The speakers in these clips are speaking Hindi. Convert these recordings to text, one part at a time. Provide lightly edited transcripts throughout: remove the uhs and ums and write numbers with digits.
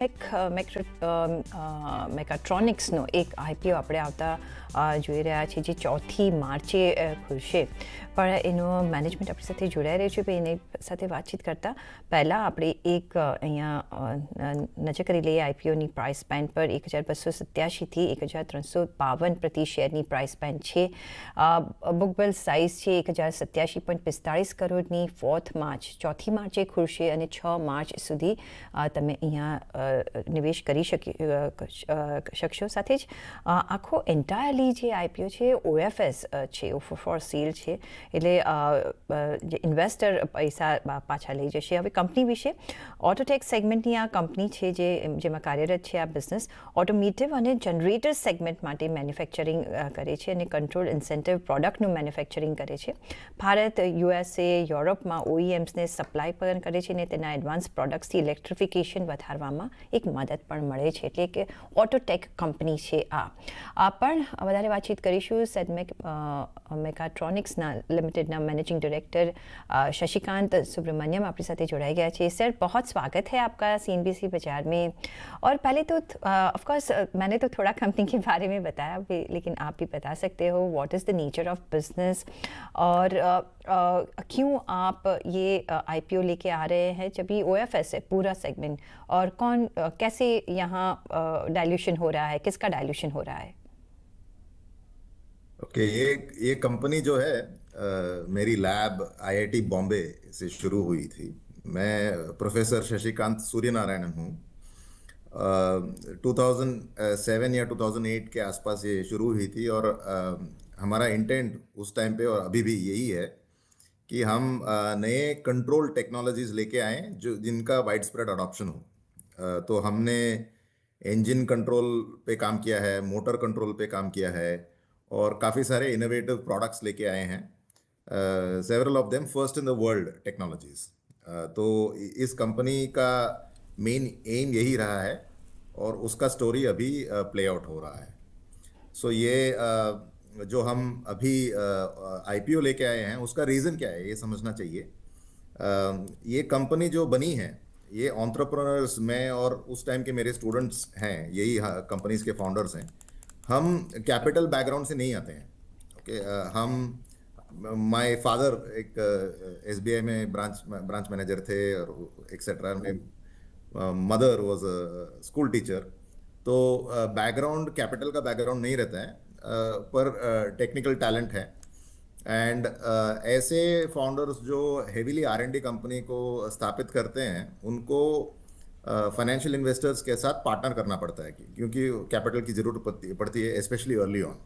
એક મેકાટ્રોનિક્સનો એક આઈપીઓ આપણે આવતા જોઈ રહ્યા છીએ, જે 4th માર્ચે ખુલશે. પણ એનો મેનેજમેન્ટ આપણી સાથે જોડાઈ રહ્યું છે. પણ એની સાથે વાતચીત કરતાં પહેલાં આપણે એક અહીંયા નજર કરી લઈએ આઈપીઓની પ્રાઇસ બેન્ડ પર. 1287થી 1352 પ્રતિ શેરની પ્રાઇસ બેન્ડ છે. બુક વેલ્થ સાઇઝ છે 1087.45 કરોડની. 4th માર્ચ 4th માર્ચે ખુલશે અને 6 માર્ચ સુધી તમે અહીંયા નિવેશ કરી શકશો. સાથે જ આખો એન્ટાયરલી જે આઈપીઓ છે ઓએફએસ છે, ઓફર ફોર સેલ છે, એટલે જે ઇન્વેસ્ટર પૈસા પાછા લઈ જશે. હવે કંપની વિશે, ઓટોટેક સેગમેન્ટની આ કંપની છે જેમાં કાર્યરત છે. આ બિઝનેસ ઓટોમેટિવ અને જનરેટર સેગમેન્ટ માટે મેન્યુફેક્ચરિંગ કરે છે અને કંટ્રોલ ઇન્સેન્ટિવ પ્રોડક્ટનું મેન્યુફેક્ચરિંગ કરે છે. ભારત, યુએસએ, યુરોપમાં ઓઈએમ્સને સપ્લાય પણ કરે છે અને તેના એડવાન્સ પ્રોડક્ટ્સથી ઇલેક્ટ્રિફિકેશન વધારવામાં એક મદદ પણ મળે છે. એટલે કે ઓટોટેક કંપની છે આ. પણ વધારે વાતચીત કરીશું મેકાટ્રોનિક્સના લિમિટેડના मैनेजिंग डायरेक्टर शशिकांत सुब्रमण्यम आपकी साथ जोड़ाए गया है. सर, बहुत स्वागत है आपका CNBC बाजार में. और पहले तो ऑफ कोर्स मैंने तो थोड़ा कंपनी के बारे में बताया, लेकिन आप भी बता सकते हो what is the nature of business और क्यों आप ये आईपीओ लेके आ रहे हैं जब ये ओएफएस है पूरा सेगमेंट, और कौन कैसे यहाँ डाइल्यूशन हो रहा है, किसका डाइल्यूशन हो रहा है? ओके, ये कंपनी जो है मेरी लैब आईआईटी बॉम्बे से शुरू हुई थी. मैं प्रोफेसर शशिकांत सूर्यनारायणन हूँ. 2007 या 2008 के आसपास ये शुरू हुई थी और हमारा इंटेंट उस टाइम पे और अभी भी यही है कि हम नए कंट्रोल टेक्नोलॉजीज लेके आएँ जो जिनका वाइड स्प्रेड अडॉप्शन हो. तो हमने इंजन कंट्रोल पे काम किया है, मोटर कंट्रोल पे काम किया है और काफ़ी सारे इनोवेटिव प्रोडक्ट्स लेके आए हैं. Several of them first in the world technologies. तो इस कंपनी का मेन एम यही रहा है और उसका स्टोरी अभी प्ले आउट हो रहा है. सो ये जो हम अभी आईपीओ लेके आए हैं उसका रीज़न क्या है ये समझना चाहिए. ये कंपनी जो बनी है, ये एंटरप्रेन्योर्स में और उस टाइम के मेरे स्टूडेंट्स हैं, यही कंपनीज के फाउंडर्स हैं. हम कैपिटल बैकग्राउंड से नहीं आते हैं. ओके, माय फादर एक एसबीआई में ब्रांच मैनेजर थे और etcetera. Mother was a school teacher. तो बैकग्राउंड कैपिटल का बैकग्राउंड नहीं रहता है, पर टेक्निकल टैलेंट है. एंड ऐसे फाउंडर्स जो हेवीली आर&डी कंपनी को स्थापित करते हैं उनको फाइनेंशियल इन्वेस्टर्स के साथ पार्टनर करना पड़ता है क्योंकि कैपिटल की ज़रूरत पड़ती है, स्पेशली अर्ली ऑन.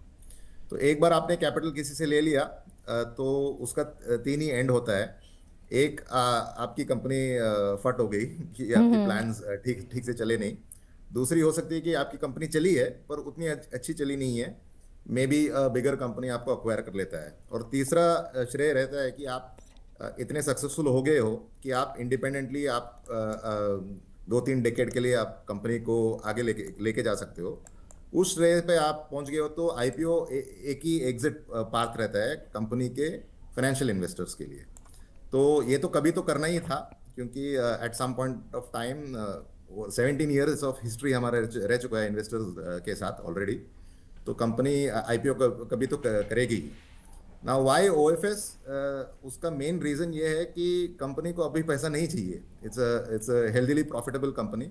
तो एक बार आपने कैपिटल किसी से ले लिया तो उसका 3 ही एंड होता है. एक, आपकी कंपनी फट हो गई कि आपके प्लान्स ठीक से चले नहीं. दूसरी हो सकती है कि आपकी कंपनी चली है पर उतनी अच्छी चली नहीं है, मे बी बिगर कंपनी आपको अक्वायर कर लेता है. और तीसरा श्रेय रहता है कि आप इतने सक्सेसफुल हो गए हो कि आप इंडिपेंडेंटली आप 2-3 डेकेड के लिए आप कंपनी को आगे लेके जा सकते हो. उस श्रेय पे आप पहुंच गए हो तो आईपीओ एक ही एग्जिट पाथ रहता है कंपनी के फाइनेंशियल इन्वेस्टर्स के लिए. तो ये तो कभी तो करना ही था क्योंकि at some point of time 17 years of history हमारा रह चुका है इन्वेस्टर्स के साथ ऑलरेडी. तो कंपनी आईपीओ कभी तो करेगी. नाउ वाई ओएफएस, उसका मेन रीज़न ये है कि कंपनी को अभी पैसा नहीं चाहिए. It's a healthily profitable company.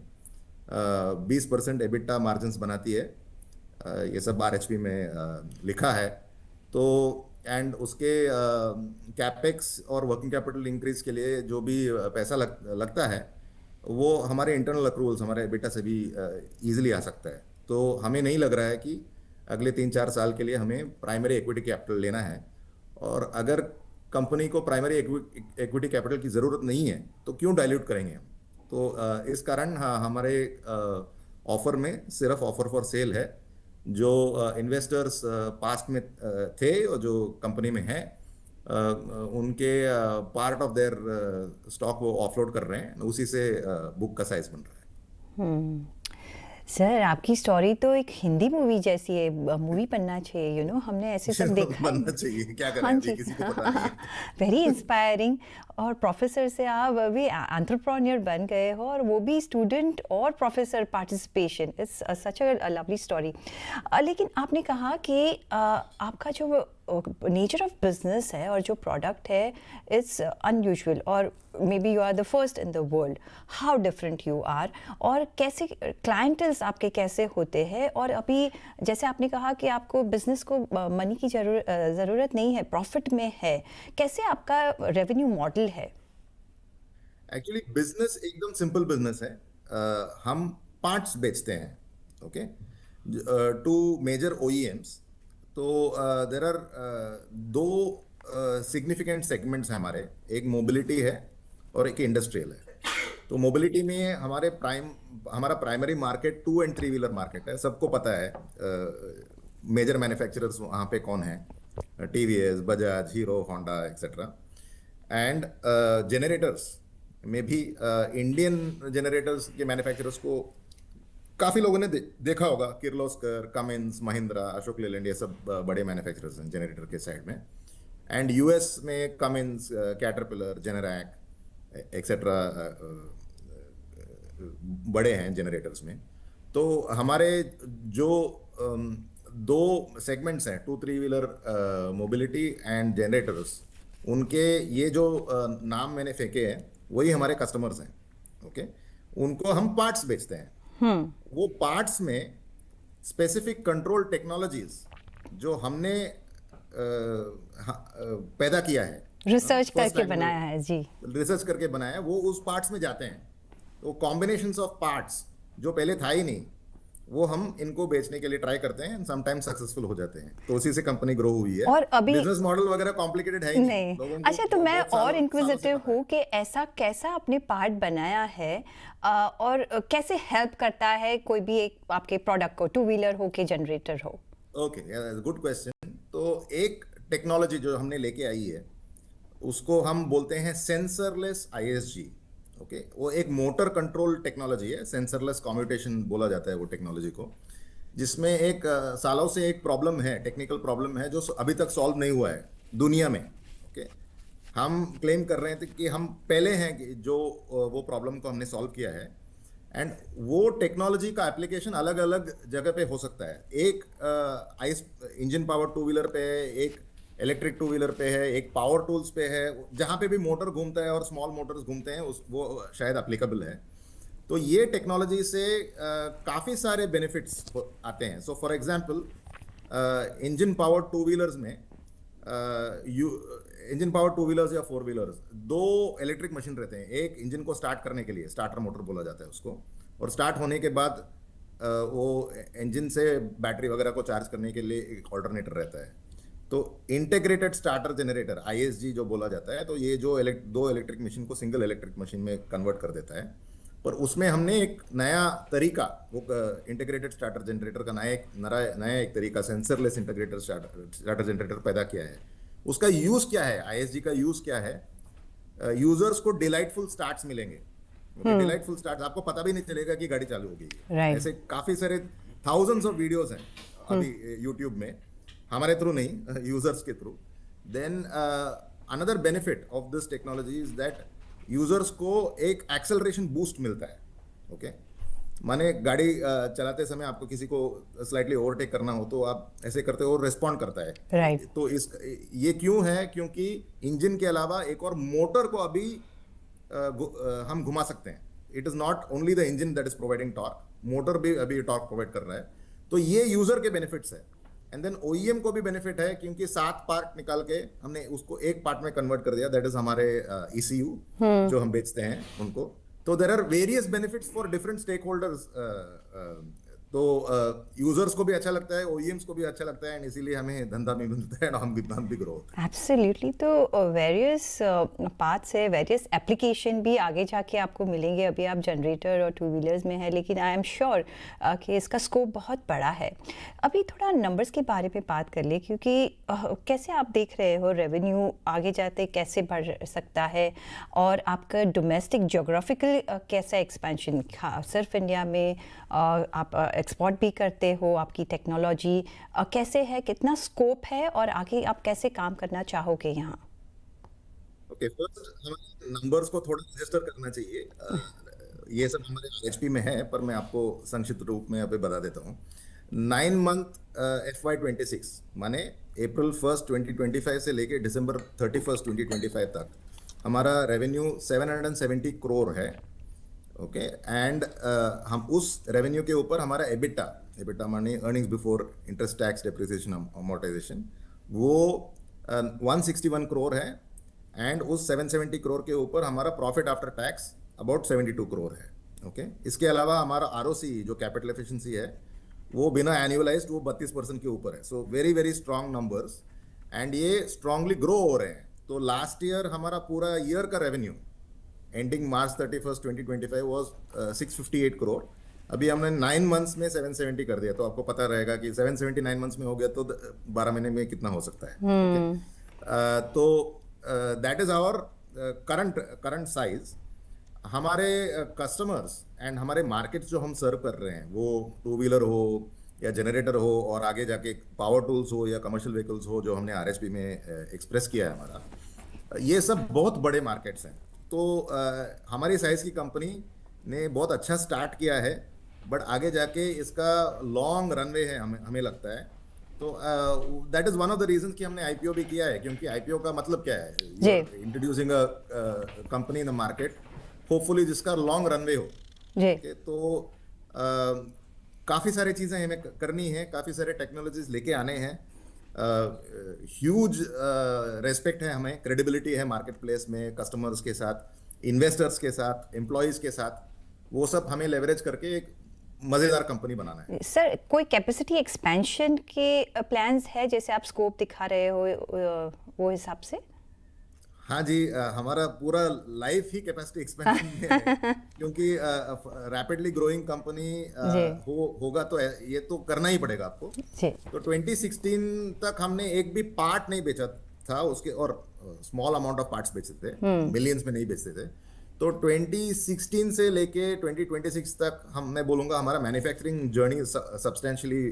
20% EBITDA margins बनाती है. ये सब आरएचपी में लिखा है. तो एंड उसके कैपेक्स और वर्किंग कैपिटल इंक्रीज के लिए जो भी पैसा लगता है वो हमारे इंटरनल अक्रूवल्स, हमारे एबिटा से भी ईजिली आ सकता है. तो हमें नहीं लग रहा है कि अगले 3-4 साल के लिए हमें प्राइमरी इक्विटी कैपिटल लेना है. और अगर कंपनी को प्राइमरी इक्विटी कैपिटल की ज़रूरत नहीं है तो क्यों डाइल्यूट करेंगे हम. तो इस कारण हमारे ऑफर में सिर्फ ऑफर फॉर सेल है. जो इन्वेस्टर्स पास्ट में थे और जो कंपनी में हैं, उनके पार्ट ऑफ देयर स्टॉक वो ऑफलोड कर रहे हैं, उसी से बुक का साइज बन रहा है. सर आपकी स्टोरी तो एक हिंदी मूवी जैसी है, मूवी बनना चाहिए, हमने ऐसे सब देखा है। बनना चाहिए, क्या करें, हाँ अभी जी। किसी को पता नहीं है। Very inspiring. और प्रोफेसर से आप अभी एंटरप्रेन्योर बन गए हो, और वो भी स्टूडेंट और professor participation, it's such a lovely story. लेकिन आपने कहा कि आपका जो नेचर ऑफ बिजनेस है और जो प्रोडक्ट है, इट्स अनयूजुअल, और maybe you are the first in the world. How different you are, और कैसे क्लाइंटल्स आपके कैसे होते हैं, और अभी जैसे आपने कहा कि आपको बिजनेस को मनी की ज़रूरत नहीं है, प्रॉफिट में है, कैसे आपका रेवेन्यू मॉडल है? एक्चुअली बिजनेस एकदम सिंपल बिजनेस है। हम पार्ट्स बेचते हैं, ओके, टू मेजर ओईएम्स। तो देर आर दो सिग्निफिकेंट सेगमेंट्स हैं हमारे, एक मोबिलिटी है और एक इंडस्ट्रियल है। तो मोबिलिटी में हमारा primary market 2 and 3 wheeler market है, सबको पता है। मेजर मैन्युफैक्चरर्स वहाँ पे कौन है, TVS, Bajaj, hero, Honda etcetera. And generators में भी इंडियन जनरेटर्स के मैन्युफैक्चरर्स को काफ़ी लोगों ने देखा होगा, किर्लोस्कर, कमिंस, महिंद्रा, अशोक लेलैंड, ये सब बड़े मैन्युफैक्चरर्स हैं जनरेटर के साइड में। एंड यूएस में कमिंस, कैटरपिलर, जेनरैक एक्सेट्रा बड़े हैं जनरेटर्स में। तो हमारे जो दो सेगमेंट्स हैं, 2-3 व्हीलर मोबिलिटी एंड जनरेटर्स, उनके ये जो नाम मैंने फेंके हैं वही हमारे कस्टमर्स हैं, ओके। उनको हम पार्ट्स बेचते हैं। वो पार्ट्स में स्पेसिफिक कंट्रोल टेक्नोलॉजीज जो हमने पैदा किया है, रिसर्च फर्स्ट करके टाइम बनाया है जी। रिसर्च करके बनाया है, वो उस पार्ट्स में जाते हैं। तो कॉम्बिनेशंस ऑफ पार्ट्स जो पहले था ही नहीं, वो हम इनको बेचने के लिए ट्राई करते हैं, समटाइम्स सक्सेसफुल हो जाते हैं। तो उसी से कंपनी ग्रो हुई है। और अभी बिजनेस मॉडल वगैरह कॉम्प्लिकेटेड है ही नहीं, लोगों को अच्छा, तो मैं बहुत और सालों से इंक्विजिटिव पता है। हूँ कि ऐसा कैसा आपने पार्ट बनाया है, और कैसे हेल्प करता है कोई भी एक आपके प्रोडक्ट को, 2 व्हीलर हो कि जनरेटर हो? Okay, good question. तो एक टेक्नोलॉजी जो हमने लेके आई है, उसको हम बोलते हैं सेंसरलेस आईएसजी, ओके। वो एक मोटर कंट्रोल टेक्नोलॉजी है, सेंसरलेस कम्यूटेशन बोला जाता है वो टेक्नोलॉजी को, जिसमें एक सालों से एक प्रॉब्लम है, टेक्निकल प्रॉब्लम है, जो अभी तक सॉल्व नहीं हुआ है दुनिया में, ओके। हम क्लेम कर रहे थे कि हम पहले हैं कि जो वो प्रॉब्लम को हमने सॉल्व किया है। एंड वो टेक्नोलॉजी का एप्लीकेशन अलग अलग जगह पे हो सकता है। एक आइस इंजन पावर 2 व्हीलर पे है, एक इलेक्ट्रिक 2 व्हीलर पे है, एक पावर टूल्स पे है, जहाँ पे भी मोटर घूमता है और स्मॉल मोटर्स घूमते हैं, वो शायद एप्लीकेबल है। तो ये टेक्नोलॉजी से काफ़ी सारे बेनिफिट्स आते हैं। So for example, engine power 2 wheelers में इंजन पावर 2 व्हीलर्स या 4 व्हीलर्स, दो इलेक्ट्रिक मशीन रहते हैं। एक इंजन को स्टार्ट करने के लिए स्टार्टर मोटर बोला जाता है उसको, और स्टार्ट होने के बाद वो इंजन से बैटरी वगैरह को चार्ज करने के लिए एक ऑल्टरनेटर रहता है। तो इंटीग्रेटेड स्टार्टर जनरेटर, आईएसजी जो बोला जाता है, तो ये जो दो इलेक्ट्रिक मशीन को सिंगल इलेक्ट्रिक मशीन में कन्वर्ट कर देता है। पर उसमें हमने एक नया तरीका, वो इंटीग्रेटेड स्टार्टर जनरेटर का नया एक तरीका, सेंसरलेस इंटीग्रेटेड स्टार्टर जनरेटर पैदा किया है। उसका यूज क्या है, आईएसजी का यूज क्या है? यूजर्स को डिलाइटफुल स्टार्ट्स मिलेंगे। डिलाइटफुल स्टार्ट्स, आपको पता भी नहीं चलेगा कि गाड़ी चालू हो गई है। राइट। ऐसे काफी सारे थाउजेंड्स ऑफ वीडियोस हैं अभी यूट्यूब में, हमारे थ्रू नहीं, यूजर्स के through. Then another benefit of this technology is that users को एक एक्सेलरेशन बूस्ट मिलता है, ओके। माने गाड़ी चलाते समय आपको किसी को स्लाइटली ओवरटेक करना हो, तो आप ऐसे करते हो, रिस्पॉन्ड करता है। राइट। तो ये क्यों है? क्योंकि इंजन के अलावा एक और मोटर को अभी हम घुमा सकते हैं। It is not only the engine that is providing torque, motor भी अभी टॉर्क प्रोवाइड कर रहा है। तो ये यूजर के बेनिफिट्स है। एंड देन ओईएम को भी बेनिफिट है, क्योंकि 7 पार्ट निकाल के हमने उसको एक पार्ट में कन्वर्ट कर दिया, दैट इज हमारे ईसीयू जो हम बेचते हैं उनको। तो there are various benefits for different stakeholders. तो यूजर्स को भी अच्छा लगता है, ओईएम्स को भी अच्छा लगता है, एंड इसीलिए हमें धंधा भी मिलता है, और हम भी ग्रो होते हैं। एब्सोल्युटली। तो वेरियस पार्ट्स है, वेरियस एप्लीकेशन भी आगे जाके आपको मिलेंगे। अभी आप जनरेटर और टू व्हीलर्स में है, लेकिन आई एम श्योर कि इसका स्कोप बहुत बड़ा है। अभी थोड़ा नंबर्स के बारे में बात कर ले, क्योंकि कैसे आप देख रहे हो रेवेन्यू आगे जाते कैसे बढ़ सकता है, और आपका डोमेस्टिक जोग्राफिकल कैसा एक्सपेंशन, सिर्फ इंडिया में आप एक्सपोर्ट भी करते हो, आपकी टेक्नोलॉजी कैसे है, कितना स्कोप है, और आगे आप कैसे काम करना चाहोगे यहाँ? ओके, फर्स्ट हमें नंबर्स को थोड़ा रजिस्टर करना चाहिए। ये सब हमारे आरएचपी में है, पर मैं आपको संक्षिप्त रूप में अभी बता देता हूँ। 9 मंथ FY26 माने April 1 2025 से लेके December 31 2025 तक हमारा रेवेन्यू 770 करोड़ है। ओके, एंड हम उस रेवेन्यू के ऊपर हमारा एबिटा माने earnings before interest tax depreciation amortisation, वो 161 करोड़ है। एंड उस 770 करोड़ के ऊपर हमारा profit after tax about 72 crore है। ओके, इसके अलावा हमारा आरओसी जो कैपिटल एफिशिएंसी है, वो बिना एनुअलाइज्ड वो 32% के ऊपर है। So very very strong numbers, and ये स्ट्रांगली ग्रो हो रहे हैं। तो लास्ट ईयर हमारा पूरा ईयर का revenue ending March 31 2025 was 658 crore. अभी हमने 9 मंथ्स में 770 कर दिया, तो आपको पता रहेगा कि 770 9 मंथ्स में हो गया तो 12 महीने में कितना हो सकता है। Okay? तो that is our current size. हमारे कस्टमर्स एंड हमारे मार्केट्स जो हम सर्व कर रहे हैं, वो टू व्हीलर हो या जनरेटर हो, और आगे जाके पावर टूल्स हो या कमर्शियल व्हीकल्स हो, जो हमने आरएचपी में एक्सप्रेस किया है हमारा, ये सब बहुत बड़े मार्केट्स हैं। तो हमारी साइज की कंपनी ने बहुत अच्छा स्टार्ट किया है, बट आगे जाके इसका लॉन्ग रनवे है, हमें लगता है। तो that is one of the reasons कि हमने आईपीओ भी किया है, क्योंकि आईपीओ का मतलब क्या है, introducing a company in the market, hopefully जिसका लॉन्ग रनवे हो। Okay, तो काफ़ी सारी चीज़ें हमें करनी है, काफ़ी सारे टेक्नोलॉजीज लेके आने हैं। ह्यूज रेस्पेक्ट है हमें, क्रेडिबिलिटी है मार्केट प्लेस में, कस्टमर्स के साथ, इन्वेस्टर्स के साथ, एम्प्लॉयज़ के साथ, वो सब हमें लेवरेज करके एक मज़ेदार कंपनी बनाना है। सर, कोई कैपेसिटी एक्सपेंशन के प्लान्स है, जैसे आप स्कोप दिखा रहे हो वो हिसाब से? हाँ जी, हमारा पूरा लाइफ ही कैपेसिटी एक्सपेंशन में है, क्योंकि रैपिडली ग्रोइंग कंपनी होगा तो ये तो करना ही पड़ेगा आपको। तो 2016 तक हमने एक भी पार्ट नहीं बेचा था उसके, और स्मॉल अमाउंट ऑफ पार्ट्स बेचते थे, मिलियंस में नहीं बेचते थे। तो 2016 से लेके 2026 तक मैं बोलूँगा हमारा मैन्युफैक्चरिंग जर्नी सब्सटेंशियली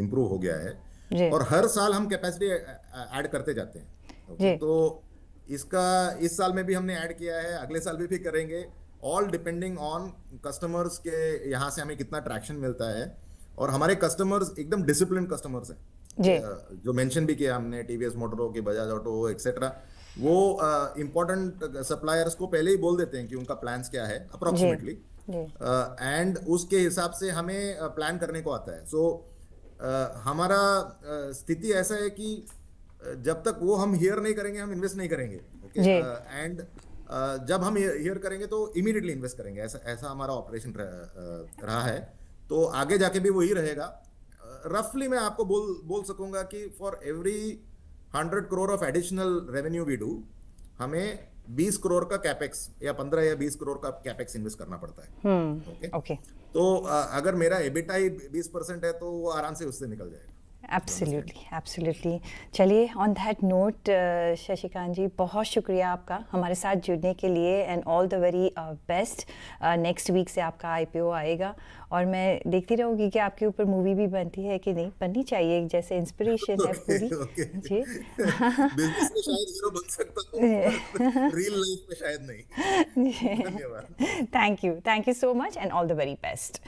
इम्प्रूव हो गया है, और हर साल हम कैपेसिटी ऐड करते जाते हैं। तो इस साल में भी हमने ऐड किया है, अगले साल भी करेंगे, ऑल डिपेंडिंग ऑन कस्टमर्स के यहाँ से हमें कितना ट्रैक्शन मिलता है। और हमारे कस्टमर्स एकदम डिसिप्लिन कस्टमर्स हैं, जो मेंशन भी किया हमने, टीवीएस मोटर हो, बजाज ऑटो हो, एक्सेट्रा। वो इम्पोर्टेंट सप्लायर्स को पहले ही बोल देते हैं कि उनका प्लान्स क्या है अप्रोक्सीमेटली, एंड उसके हिसाब से हमें प्लान करने को आता है। सो हमारा स्थिति ऐसा है कि जब तक वो हम हियर नहीं करेंगे, हम इन्वेस्ट नहीं करेंगे। एंड जब हम हियर करेंगे तो इमीडिएटली इन्वेस्ट करेंगे, ऐसा हमारा ऑपरेशन रहा है। तो आगे जाके भी वही रहेगा। रफली मैं आपको बोल सकूंगा कि for every 100 crore of additional revenue we do, हमें 20 करोड़ का कैपेक्स या 15 या 20 करोड़ का कैपेक्स इन्वेस्ट करना पड़ता है। ओके, तो अगर मेरा एबिटा ही 20% है, तो वो आराम से उससे निकल जाएगा। एब्सोल्युटली। चलिए, on that note Shashikant ji, बहुत शुक्रिया आपका हमारे साथ जुड़ने के लिए, and all the very best. Next week से आपका आईपीओ आएगा, और मैं देखती रहूँगी कि आपके ऊपर मूवी भी बनती है कि नहीं, बननी चाहिए, जैसे इंस्पिरेशन है पूरी। जी, बिजनेस में शायद हीरो बन सकता हूं, रियल लाइफ में शायद नहीं। धन्यवाद। Thank you so much, and all the very best.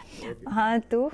हाँ, तो